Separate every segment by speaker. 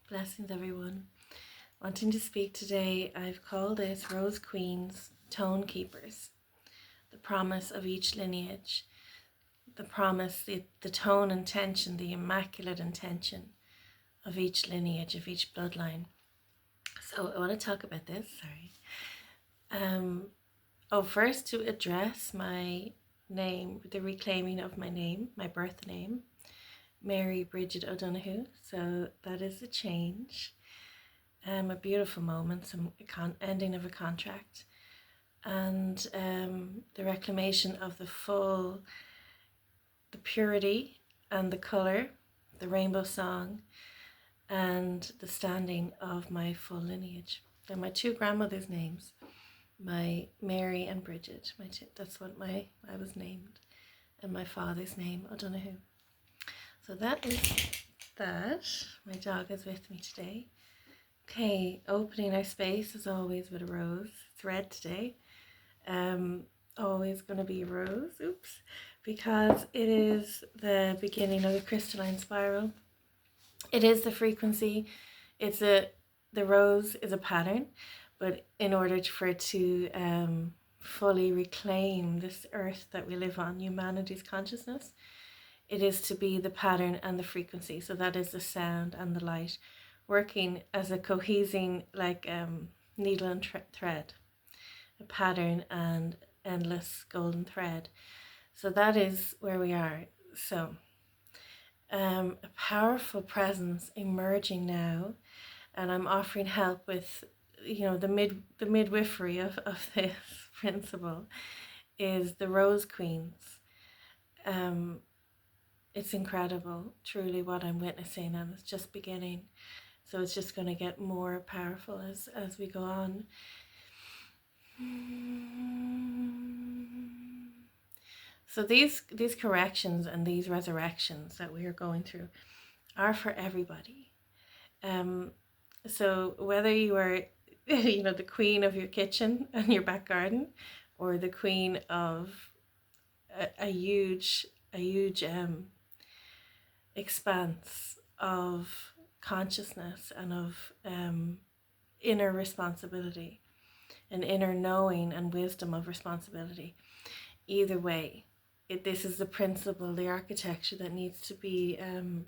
Speaker 1: Blessings, everyone. Wanting to speak today, I've called it Rose Queens, Tone Keepers. The promise of each lineage, the promise, the tone and tension, the immaculate intention of each lineage, of each bloodline. So I want to talk about this, first to address my name, the reclaiming of my name, my birth name, Mary Bridget O'Donoghue. So that is a change. A beautiful moment, some ending of a contract, and the reclamation of the purity and the colour, the rainbow song, and the standing of my full lineage. They're my two grandmothers' names, my Mary and Bridget. That's what I was named, and my father's name, O'Donoghue. So that is that. My dog is with me today. Okay, opening our space as always with a rose. It's red today. Always going to be a rose. Oops, because it is the beginning of the crystalline spiral. It is the frequency. The rose is a pattern, but in order for it to fully reclaim this earth that we live on, humanity's consciousness, it is to be the pattern and the frequency. So that is the sound and the light, working as a cohesing, like needle and thread, a pattern and endless golden thread. So that is where we are. So a powerful presence emerging now, and I'm offering help with, the midwifery of this principle is the Rose Queens. It's incredible, truly, what I'm witnessing, and it's just beginning. So it's just going to get more powerful as we go on. So these corrections and these resurrections that we are going through are for everybody. So whether you are, the queen of your kitchen and your back garden, or the queen of a huge expanse of consciousness and of inner responsibility, an inner knowing and wisdom of responsibility. Either way, this is the principle, the architecture that needs to be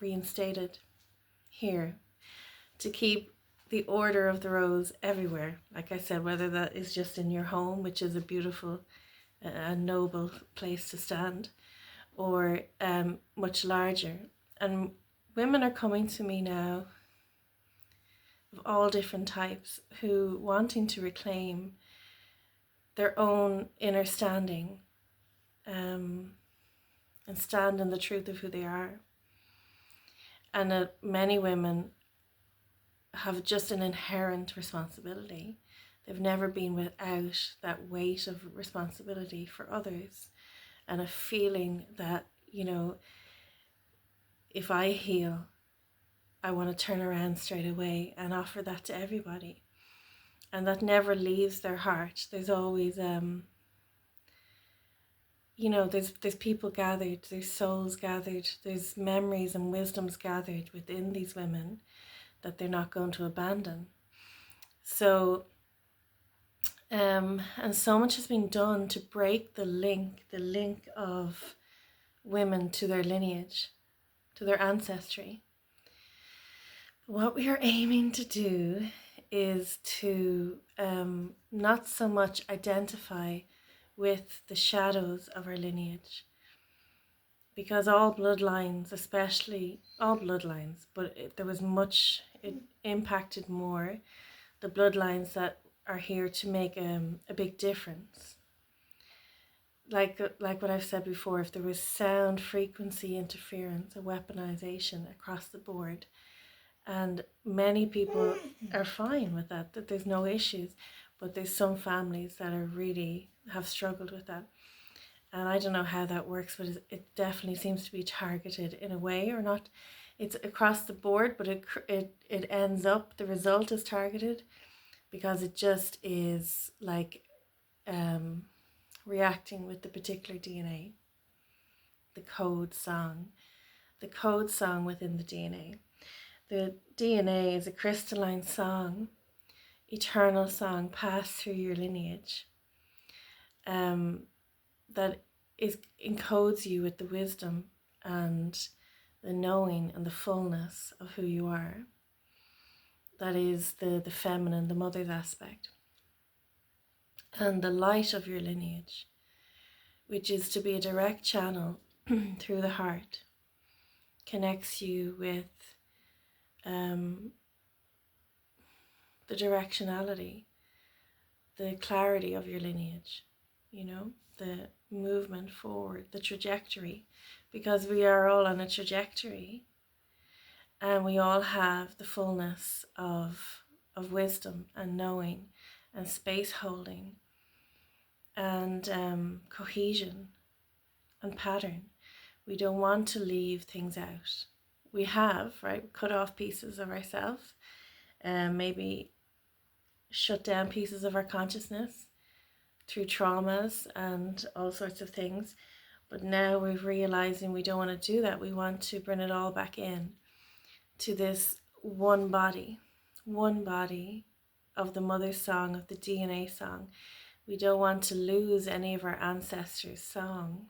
Speaker 1: reinstated here to keep the order of the rose everywhere. Like I said, whether that is just in your home, which is a beautiful, a noble place to stand, or much larger. And women are coming to me now of all different types, who wanting to reclaim their own inner standing, and stand in the truth of who they are. And many women have just an inherent responsibility. They've never been without that weight of responsibility for others, and a feeling that, if I heal, I want to turn around straight away and offer that to everybody. And that never leaves their heart. There's always, there's people gathered, there's souls gathered, there's memories and wisdoms gathered within these women that they're not going to abandon. So, and so much has been done to break the link of women to their lineage, to their ancestry. What we are aiming to do is to not so much identify with the shadows of our lineage, because all bloodlines, especially all bloodlines, but it impacted more the bloodlines that are here to make a big difference. Like what I've said before, if there was sound frequency interference, a weaponization across the board, and many people are fine with that there's no issues, but there's some families that are really have struggled with that. And I don't know how that works, but it definitely seems to be targeted in a way, or not. It's across the board, but it ends up, the result is targeted, because it just is like reacting with the particular DNA, the code song within the DNA. The DNA is a crystalline song, eternal song passed through your lineage, that encodes you with the wisdom and the knowing and the fullness of who you are. That is the feminine, the mother's aspect. And the light of your lineage, which is to be a direct channel through the heart, connects you with the directionality, the clarity of your lineage, the movement forward, the trajectory, because we are all on a trajectory, and we all have the fullness of wisdom and knowing and space holding and cohesion and pattern. We don't want to leave things out. We have, right, cut off pieces of ourselves, maybe shut down pieces of our consciousness through traumas and all sorts of things. But now we're realizing we don't want to do that. We want to bring it all back in to this one body of the mother's song, of the DNA song. We don't want to lose any of our ancestors' song,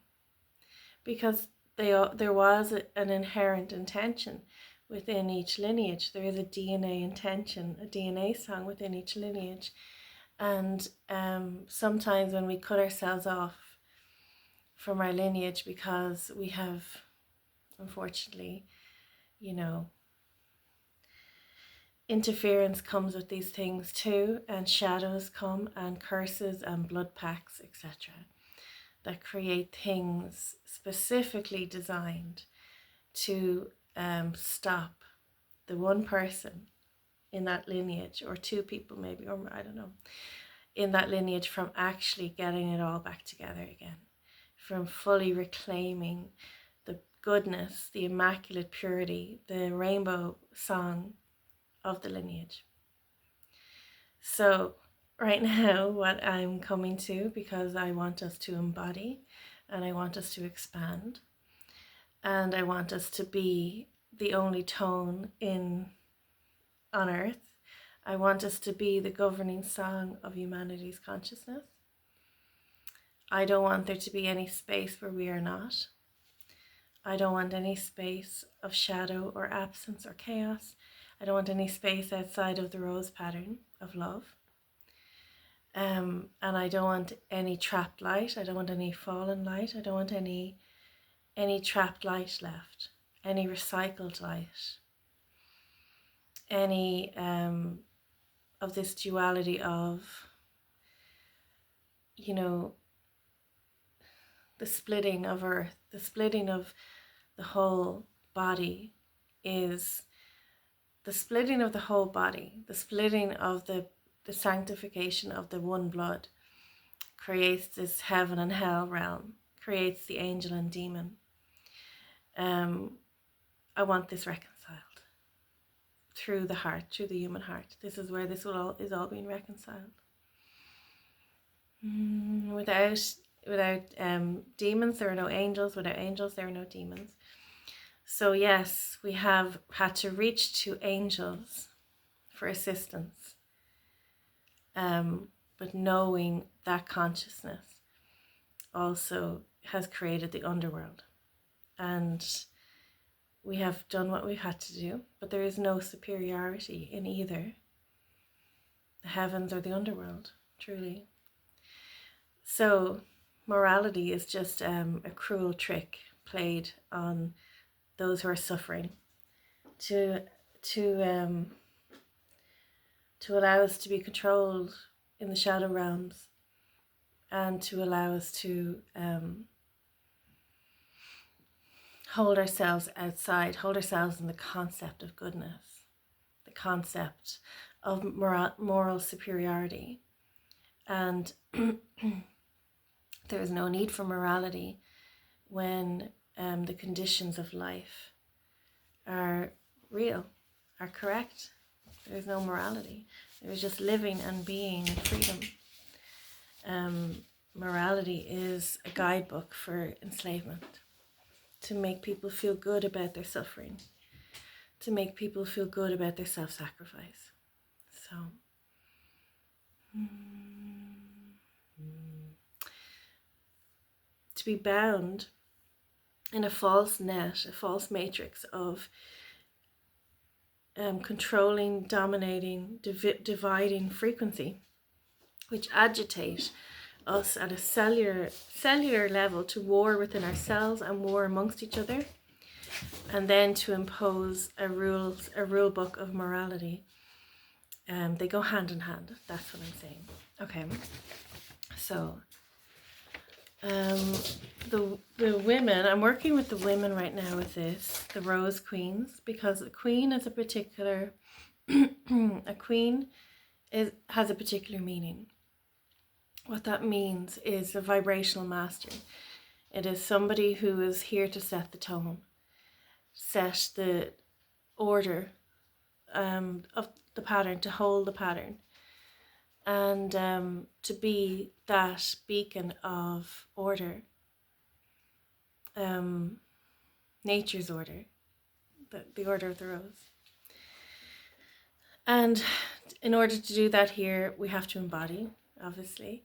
Speaker 1: because there was an inherent intention within each lineage. There is a DNA intention, a DNA song within each lineage. And sometimes when we cut ourselves off from our lineage because we have, unfortunately, interference comes with these things too, and shadows come, and curses and blood pacts, etc., that create things specifically designed to stop the one person in that lineage, or two people maybe, or I don't know, in that lineage, from actually getting it all back together again, from fully reclaiming the goodness, the immaculate purity, the rainbow song of the lineage. So right now, what I'm coming to, because I want us to embody, and I want us to expand, and I want us to be the only tone on earth. I want us to be the governing song of humanity's consciousness. I don't want there to be any space where we are not. I don't want any space of shadow or absence or chaos. I don't want any space outside of the rose pattern of love. And I don't want any trapped light. I don't want any fallen light. I don't want any trapped light left, any recycled light, any of this duality of, the splitting of earth, the splitting of the whole body is the splitting of the whole body, the splitting of the sanctification of the one blood creates this heaven and hell realm, creates the angel and demon. I want this reconciled through the heart, through the human heart. This is where this is all being reconciled. Without demons, there are no angels. Without angels, there are no demons. So yes, we have had to reach to angels for assistance. But knowing that consciousness also has created the underworld. And we have done what we've had to do, but there is no superiority in either the heavens or the underworld, truly. So morality is just a cruel trick played on those who are suffering to allow us to be controlled in the shadow realms, and to allow us to hold ourselves outside, hold ourselves in the concept of goodness, the concept of moral superiority. And there is no need for morality when the conditions of life are real, are correct. There is no morality. There is just living and being and freedom. Morality is a guidebook for enslavement, to make people feel good about their suffering. to make people feel good about their self-sacrifice. So to be bound in a false net, a false matrix of controlling, dominating, dividing frequency, which agitate us at a cellular level to war within ourselves and war amongst each other, and then to impose a rule book of morality. They go hand in hand. That's what I'm saying. Okay. So the women, I'm working with the women right now with this, the Rose Queens, because the queen is a particular a queen has a particular meaning. What that means is a vibrational master. It is somebody who is here to set the tone, set the order of the pattern, to hold the pattern, and to be that beacon of order, nature's order, the order of the rose. And in order to do that here, we have to embody, obviously,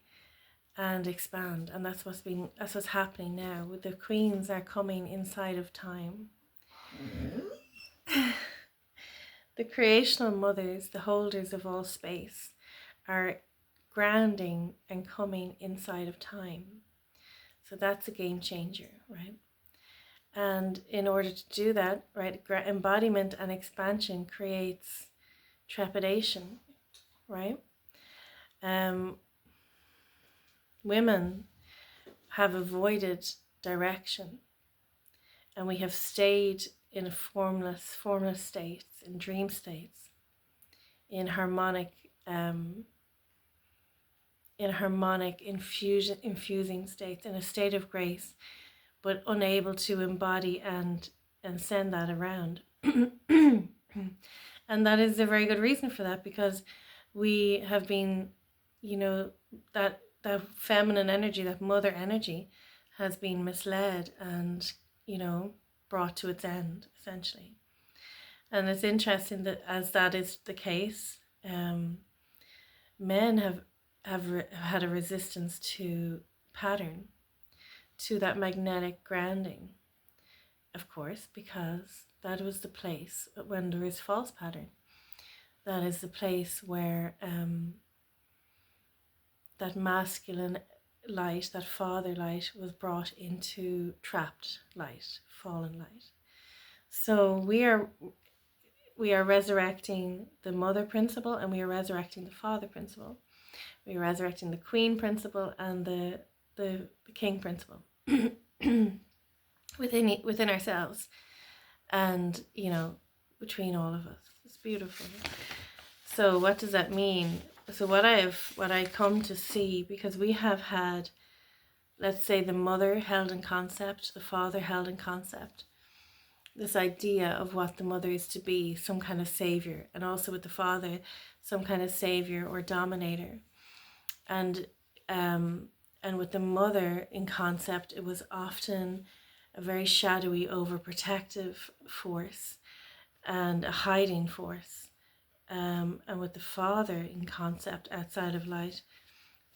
Speaker 1: and expand. And that's what's happening now. The queens are coming inside of time. The creational mothers, the holders of all space, are grounding and coming inside of time. So that's a game changer, right? And in order to do that, right, embodiment and expansion creates trepidation, right? Women have avoided direction, and we have stayed in formless states, in dream states, in harmonic infusing states, in a state of grace, but unable to embody and send that around. And that is a very good reason for that, because we have been, that feminine energy, that mother energy, has been misled and, brought to its end, essentially. And it's interesting that as that is the case, men have had a resistance to pattern, to that magnetic grounding, of course, because that was the place when there is false pattern. That is the place where that masculine light, that father light, was brought into trapped light, fallen light. So we are resurrecting the mother principle, and we are resurrecting the father principle. We are resurrecting the queen principle and the king principle within ourselves, and between all of us. It's beautiful. So what does that mean? So what I come to see, because we have had, let's say, the mother held in concept, the father held in concept, this idea of what the mother is to be, some kind of savior, and also with the father, some kind of savior or dominator. And with the mother in concept, it was often a very shadowy, overprotective force and a hiding force. And with the father in concept, outside of light,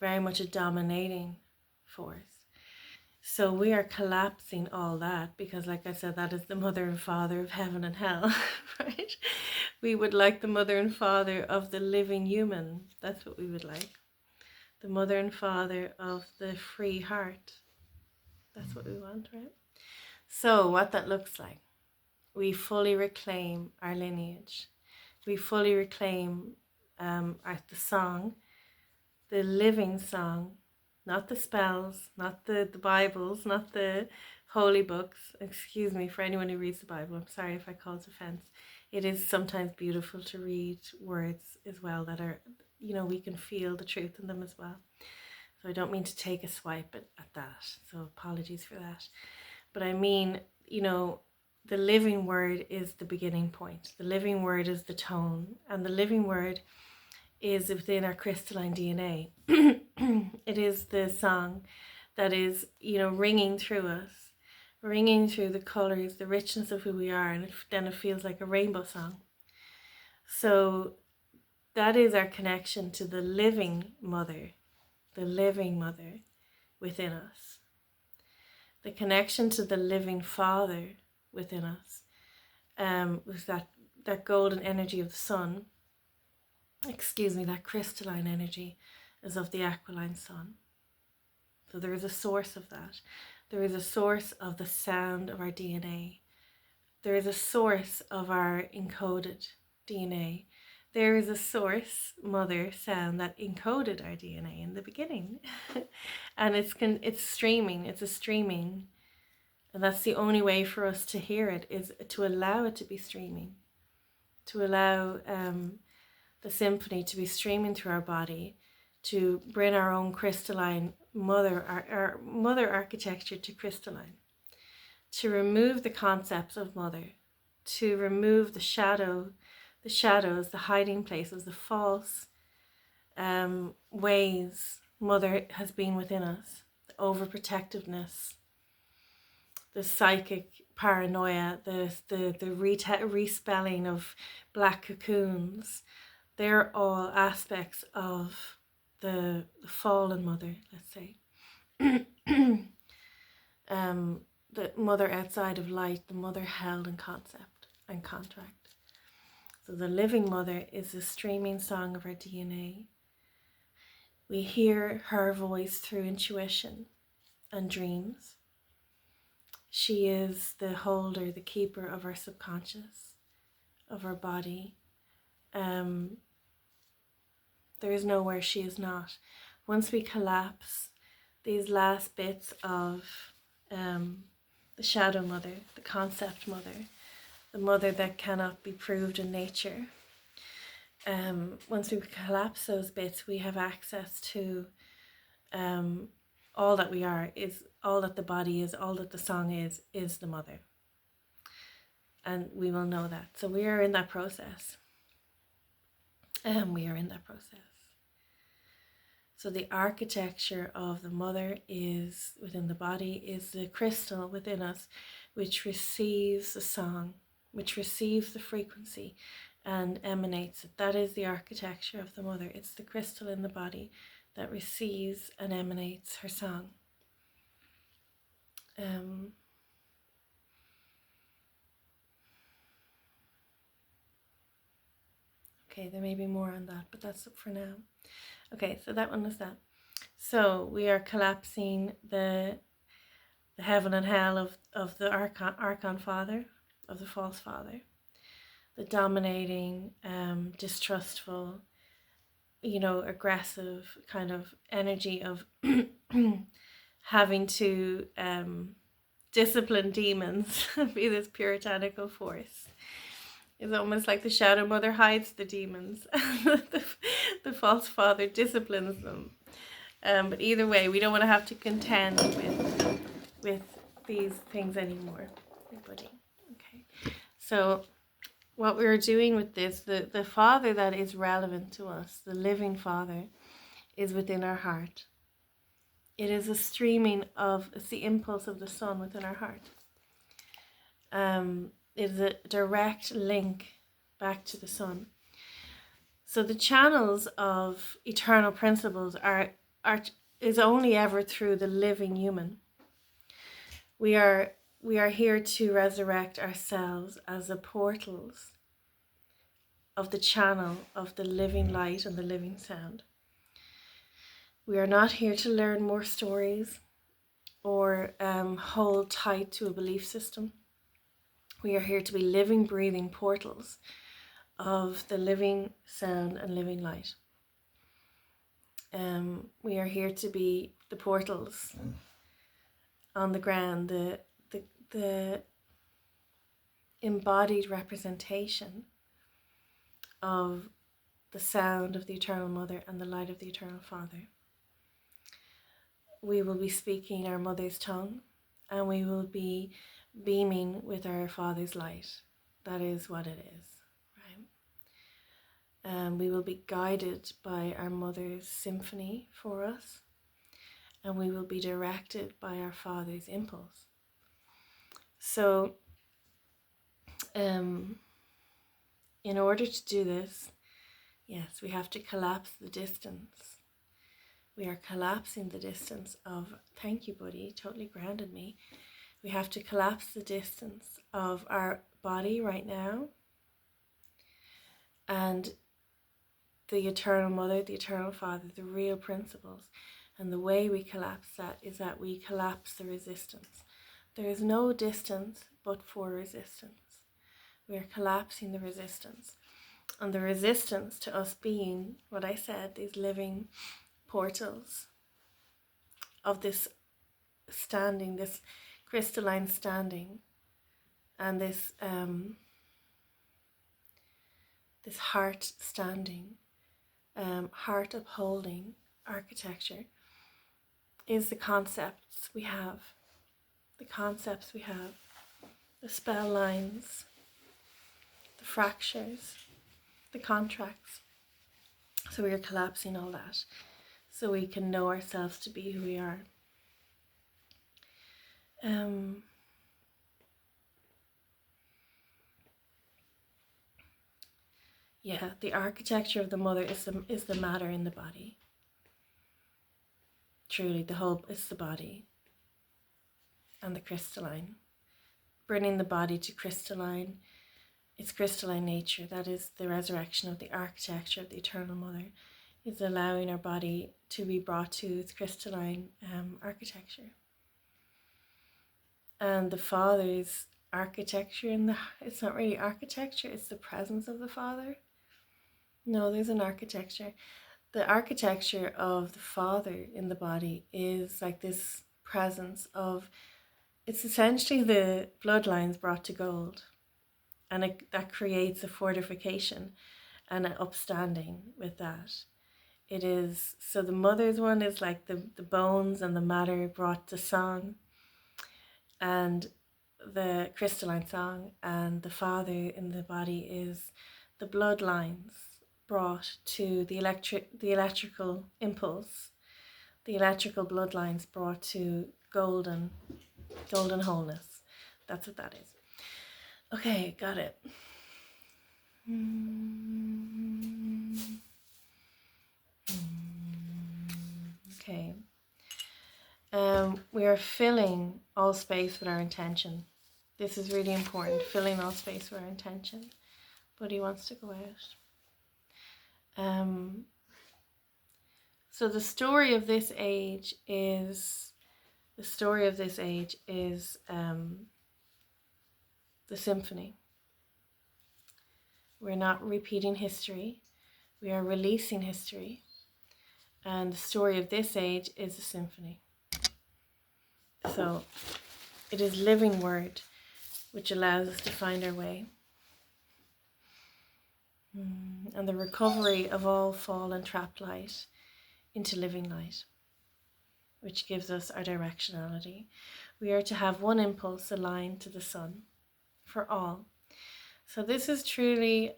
Speaker 1: very much a dominating force. So we are collapsing all that, because, like I said, that is the mother and father of heaven and hell, right? We would like the mother and father of the living human. That's what we would like. The mother and father of the free heart. That's what we want, right? So what that looks like, we fully reclaim our lineage. We fully reclaim the song, the living song, not the spells, not the Bibles, not the holy books. Excuse me for anyone who reads the Bible. I'm sorry if I cause offense. It is sometimes beautiful to read words as well that are, we can feel the truth in them as well. So I don't mean to take a swipe at that. So apologies for that. But I mean, the living word is the beginning point. The living word is the tone. And the living word is within our crystalline DNA. It is the song that is, ringing through us, ringing through the colors, the richness of who we are, and then it feels like a rainbow song. So that is our connection to the living mother within us. The connection to the living Father within us, with that golden energy of the sun, that crystalline energy is of the aquiline sun. So there is a source of that. There is a source of the sound of our DNA. There is a source of our encoded DNA. There is a source, mother sound, that encoded our DNA in the beginning. And it's streaming, it's a streaming. And that's the only way for us to hear it, is to allow it to be streaming. To allow the symphony to be streaming through our body, to bring our own crystalline our mother architecture to crystalline. To remove the concepts of mother, to remove the shadows, the hiding places, the false ways mother has been within us, the overprotectiveness, the psychic paranoia, the respelling of black cocoons. They're all aspects of the fallen mother, let's say. The mother outside of light, the mother held in concept and contract. So the living mother is the streaming song of our DNA. We hear her voice through intuition and dreams. She is the holder, the keeper of our subconscious, of our body. There is nowhere she is not. Once we collapse these last bits of the shadow mother, the concept mother, the mother that cannot be proved in nature, once we collapse those bits, we have access to all that we are, is all that the body is, all that the song is the mother. And we will know that. So we are in that process. So the architecture of the mother is within the body, is the crystal within us, which receives the song, which receives the frequency and emanates it. That is the architecture of the mother. It's the crystal in the body that receives and emanates her song. Okay, there may be more on that, but that's it for now. Okay, so that one was that. So we are collapsing the heaven and hell of the archon father, of the false father, the dominating, distrustful, aggressive kind of energy of having to discipline demons, be this puritanical force. It's almost like the shadow mother hides the demons. The false father disciplines them. But either way, we don't want to have to contend with these things anymore. Everybody. Okay. So what we're doing with this, the Father that is relevant to us, the living Father, is within our heart. It is a streaming it's the impulse of the sun within our heart. It is a direct link back to the sun. So the channels of eternal principles is only ever through the living human. We are here to resurrect ourselves as the portals of the channel of the living light and the living sound. We are not here to learn more stories or hold tight to a belief system. We are here to be living, breathing portals of the living sound and living light. We are here to be the portals on the ground, the embodied representation of the sound of the Eternal Mother and the light of the Eternal Father. We will be speaking our mother's tongue, and we will be beaming with our Father's light. That is what it is, right? We will be guided by our mother's symphony for us, and we will be directed by our Father's impulse. So in order to do this, yes, we have to collapse the distance. We are collapsing the distance of, thank you, buddy, totally grounded me. We have to collapse the distance of our body right now and the eternal mother, the eternal father, the real principles. And the way we collapse that is that we collapse the resistance. There is no distance but for resistance. We are collapsing the resistance. And the resistance to us being, what I said, these living portals of this standing, this crystalline standing, and this heart standing, heart upholding architecture is the concepts we have. The concepts we have, the spell lines, the fractures, the contracts. So we are collapsing all that so we can know ourselves to be who we are. Yeah, the architecture of the mother is the matter in the body. Truly, the whole is the body and the crystalline. Bringing the body to crystalline, its crystalline nature, that is the resurrection of the architecture of the eternal mother, is allowing our body to be brought to its crystalline architecture. And the Father's architecture, it's not really architecture, it's the presence of the Father. No, there's an architecture. The architecture of the Father in the body is like this presence of, it's essentially the bloodlines brought to gold. And that creates a fortification and an upstanding with that. It is, so the mother's one is like the bones and the matter brought to song, and the crystalline song, and the Father in the body is the bloodlines brought to the electrical impulse, the electrical bloodlines brought to golden wholeness. That's what that is. Okay, got it. Okay. We are filling all space with our intention. This is really important, filling all space with our intention. Buddy wants to go out. So the story of this age is the symphony. We're not repeating history. We are releasing history. And the story of this age is a symphony. So it is living word, which allows us to find our way. And the recovery of all fallen trapped light into living light, which gives us our directionality. We are to have one impulse aligned to the sun for all. So this is truly,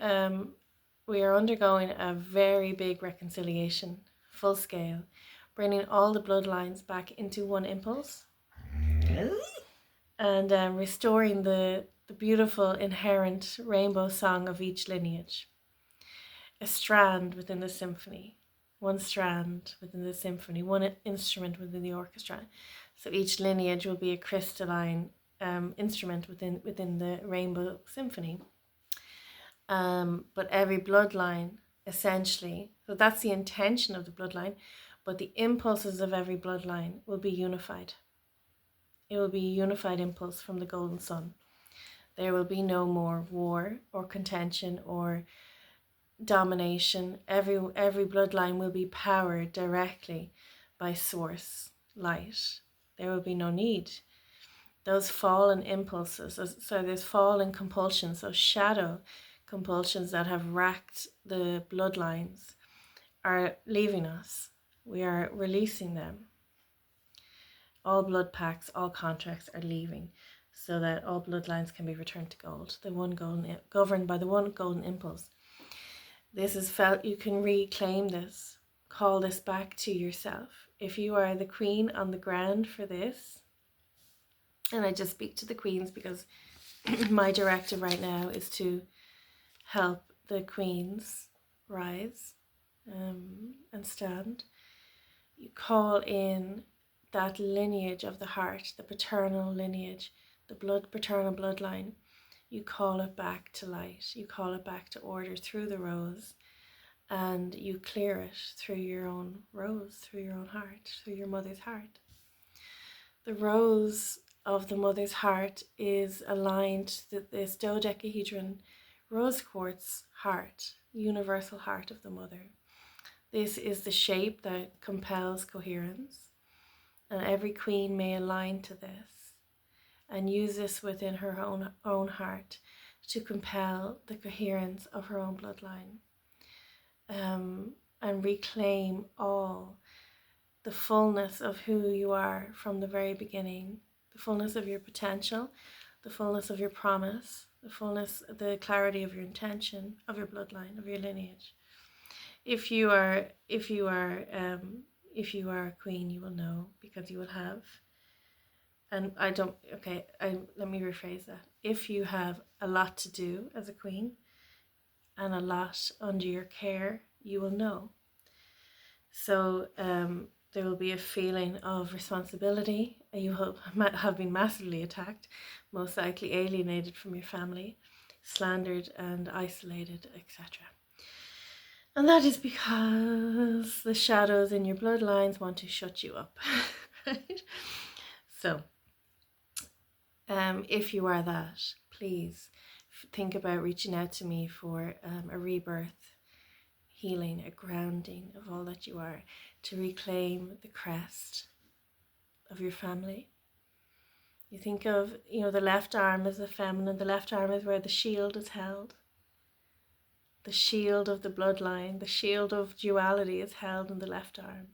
Speaker 1: we are undergoing a very big reconciliation, full scale, bringing all the bloodlines back into one impulse and restoring the beautiful inherent rainbow song of each lineage. A strand within the symphony, one strand within the symphony, one instrument within the orchestra. So each lineage will be a crystalline instrument within the rainbow symphony. But every bloodline, essentially, so that's the intention of the bloodline, but the impulses of every bloodline will be unified. It will be a unified impulse from the golden sun. There will be no more war or contention or domination. Every bloodline will be powered directly by source light. There will be no need. Those fallen impulses, so there's fallen compulsions, those shadow compulsions that have racked the bloodlines are leaving us. We are releasing them. All blood pacts, all contracts are leaving, so that all bloodlines can be returned to gold, the one golden, governed by the one golden impulse. This is felt, you can reclaim this, call this back to yourself. If you are the queen on the ground for this, And I just speak to the queens because my directive right now is to help the queens rise and stand. You call in that lineage of the heart, the paternal lineage, the paternal bloodline. You call it back to light. You call it back to order through the rose, and you clear it through your own rose, through your own heart, through your mother's heart. The rose of the mother's heart is aligned to this dodecahedron rose quartz heart, universal heart of the mother. This is the shape that compels coherence, and every queen may align to this and use this within her own heart to compel the coherence of her own bloodline, and reclaim all the fullness of who you are from the very beginning, the fullness of your potential, the fullness of your promise, the fullness, the clarity of your intention, of your bloodline, of your lineage. If you are a queen, you will know, because you will have, and let me rephrase that. If you have a lot to do as a queen and a lot under your care, you will know. So there will be a feeling of responsibility. You have been massively attacked, most likely alienated from your family, slandered and isolated, etc. And that is because the shadows in your bloodlines want to shut you up, right? So if you are that, please think about reaching out to me for a rebirth, healing, a grounding of all that you are, to reclaim the crest of your family. You think of, the left arm as the feminine, the left arm is where the shield is held. The shield of the bloodline, the shield of duality is held in the left arm.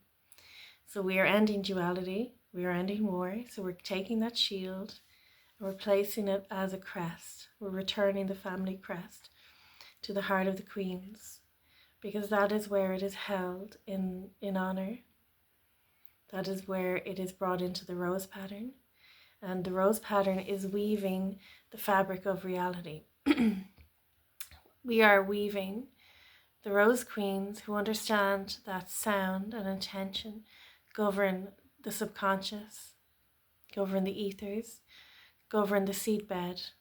Speaker 1: So we are ending duality, we are ending war, so we're taking that shield and we're placing it as a crest. We're returning the family crest to the heart of the queens, because that is where it is held in honor. That is where it is brought into the rose pattern. And the rose pattern is weaving the fabric of reality. We are weaving the rose queens who understand that sound and intention govern the subconscious, govern the ethers, govern the seedbed.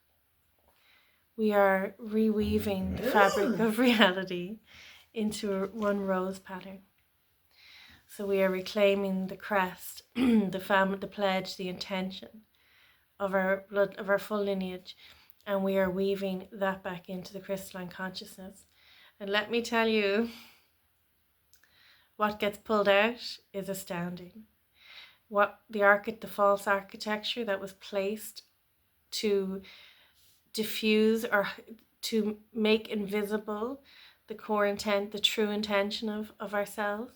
Speaker 1: We are reweaving the fabric of reality into one rose pattern. So we are reclaiming the crest, the pledge, the intention of our blood, of our full lineage, and we are weaving that back into the crystalline consciousness. And let me tell you, what gets pulled out is astounding. What the false architecture that was placed to diffuse or to make invisible the core intent, the true intention of ourselves,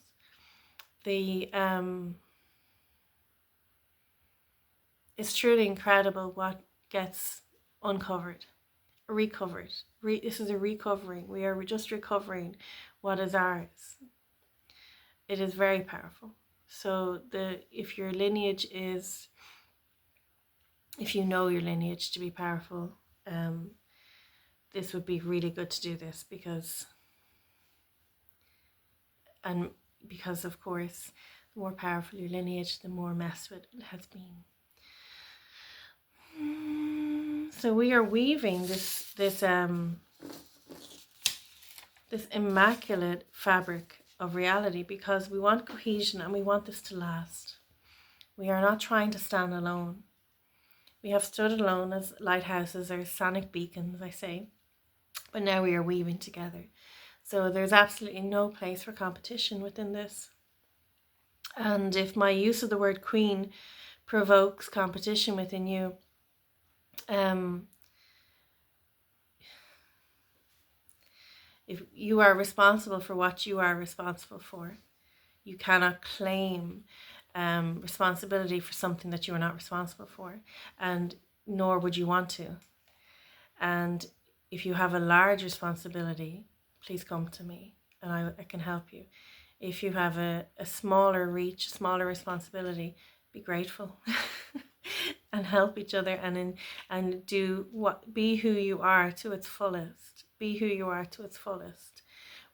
Speaker 1: it's truly incredible what gets uncovered, recovered. This is a recovering. We are just recovering what is ours. It is very powerful. So if your lineage is, if you know your lineage to be powerful, this would be really good to do this, because of course, the more powerful your lineage, the more messed with it has been. So we are weaving this immaculate fabric of reality, because we want cohesion and we want this to last. We are not trying to stand alone. We have stood alone as lighthouses or sonic beacons, I say, but now we are weaving together. So there's absolutely no place for competition within this. And if my use of the word queen provokes competition within you, if you are responsible for what you are responsible for, you cannot claim responsibility for something that you are not responsible for, and nor would you want to. And if you have a large responsibility, please come to me and I can help you. If you have a smaller reach, smaller responsibility, be grateful. and help each other and be who you are to its fullest. Be who you are to its fullest.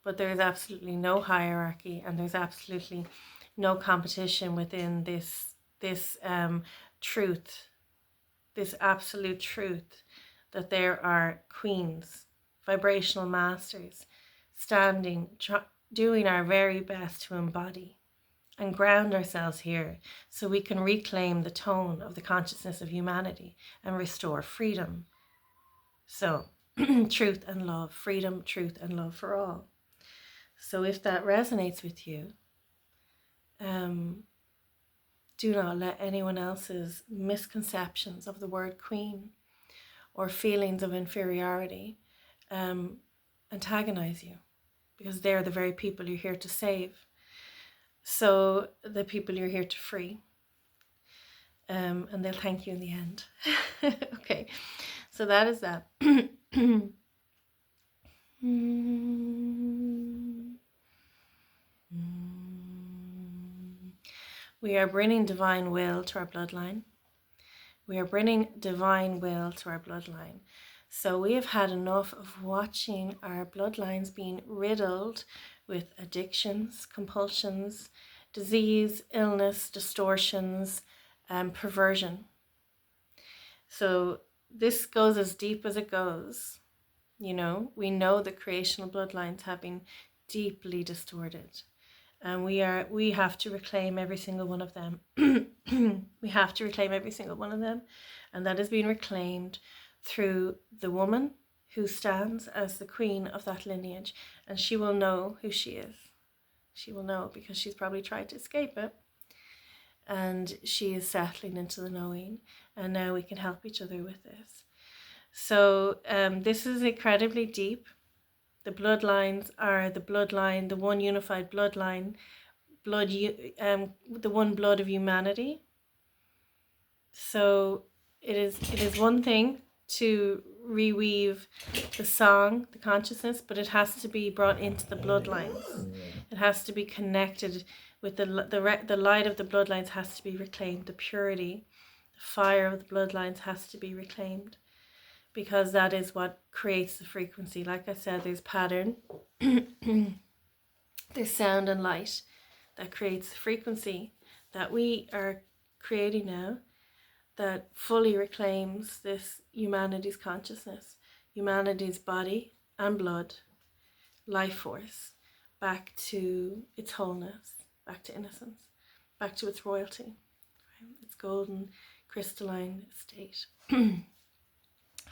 Speaker 1: But there's absolutely no hierarchy, and there's absolutely no competition within this truth, this absolute truth, that there are queens, vibrational masters, standing, doing our very best to embody and ground ourselves here so we can reclaim the tone of the consciousness of humanity and restore freedom. So, truth and love, freedom, truth, and love for all. So if that resonates with you, do not let anyone else's misconceptions of the word queen or feelings of inferiority antagonize you, because they're the very people you're here to save. So the people you're here to free. And they'll thank you in the end. Okay, so that is that. We are bringing divine will to our bloodline. We are bringing divine will to our bloodline. So we have had enough of watching our bloodlines being riddled with addictions, compulsions, disease, illness, distortions, perversion. So this goes as deep as it goes. You know, we know the creational bloodlines have been deeply distorted. And we have to reclaim every single one of them. We have to reclaim every single one of them. And that is being reclaimed through the woman who stands as the queen of that lineage. And she will know who she is. She will know, because she's probably tried to escape it. And she is settling into the knowing. And now we can help each other with this. So this is incredibly deep. The bloodlines are the bloodline, the one unified bloodline, the one blood of humanity. So it is one thing to reweave the song, the consciousness, but it has to be brought into the bloodlines. It has to be connected with the light of the bloodlines has to be reclaimed. The purity, the fire of the bloodlines has to be reclaimed. Because that is what creates the frequency. Like I said, there's pattern, there's sound and light that creates the frequency that we are creating now, that fully reclaims this humanity's consciousness, humanity's body and blood, life force, back to its wholeness, back to innocence, back to its royalty, right? Its golden crystalline state.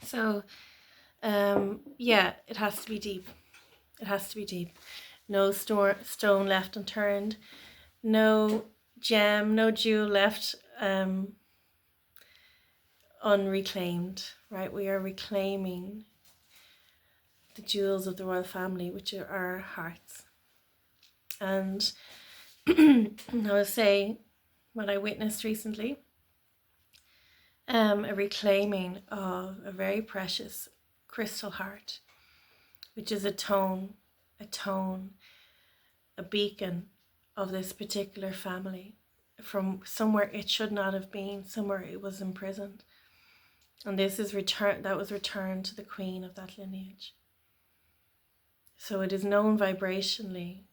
Speaker 1: So, yeah, it has to be deep. It has to be deep. No stone left unturned. No gem, no jewel left unreclaimed, right? We are reclaiming the jewels of the royal family, which are our hearts. And I will say what I witnessed recently. A reclaiming of a very precious crystal heart, which is a tone, a beacon of this particular family from somewhere it should not have been, somewhere it was imprisoned. And this is that was returned to the queen of that lineage. So it is known vibrationally,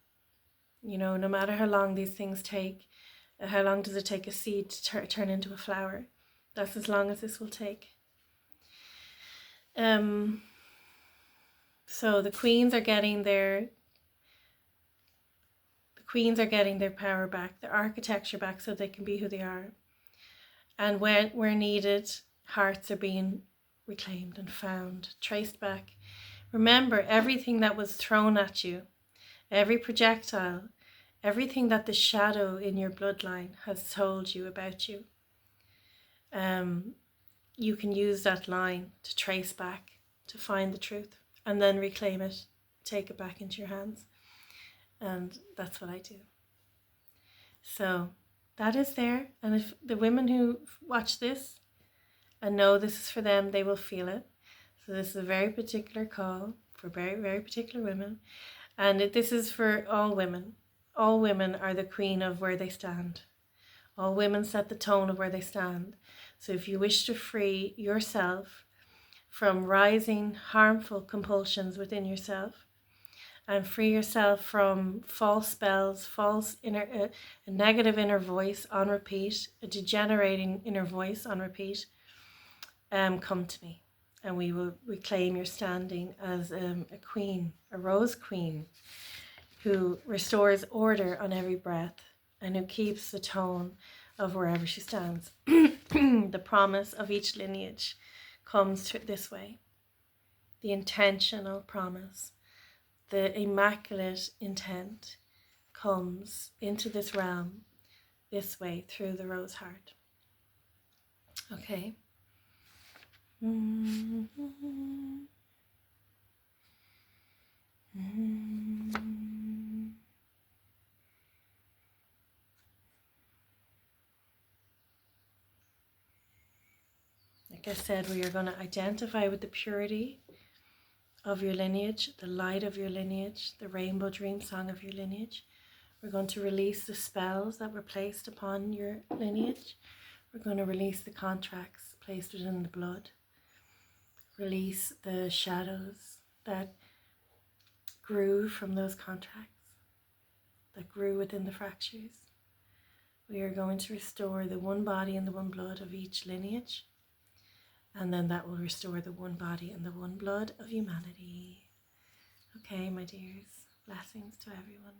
Speaker 1: you know, no matter how long these things take, how long does it take a seed to turn into a flower? That's as long as this will take. So the queens are getting their power back, their architecture back, so they can be who they are. And where needed, hearts are being reclaimed and found, traced back. Remember, everything that was thrown at you, every projectile, everything that the shadow in your bloodline has told you about you, you can use that line to trace back, to find the truth, and then reclaim it, take it back into your hands. And that's what I do. So that is there. And if the women who watch this and know this is for them, they will feel it. So this is a very particular call for very, very particular women. And this is for all women. All women are the queen of where they stand. All women set the tone of where they stand. So if you wish to free yourself from rising harmful compulsions within yourself, and free yourself from false spells, a negative inner voice on repeat, a degenerating inner voice on repeat, come to me, and we will reclaim your standing as a queen, a rose queen, who restores order on every breath and who keeps the tone of wherever she stands. The promise of each lineage comes this way. The intentional promise, the immaculate intent comes into this realm this way through the rose heart. Okay. Like I said, we are going to identify with the purity of your lineage, the light of your lineage, the rainbow dream song of your lineage. We're going to release the spells that were placed upon your lineage. We're going to release the contracts placed within the blood. Release the shadows that grew from those contracts, that grew within the fractures. We are going to restore the one body and the one blood of each lineage. And then that will restore the one body and the one blood of humanity. Okay, my dears. Blessings to everyone.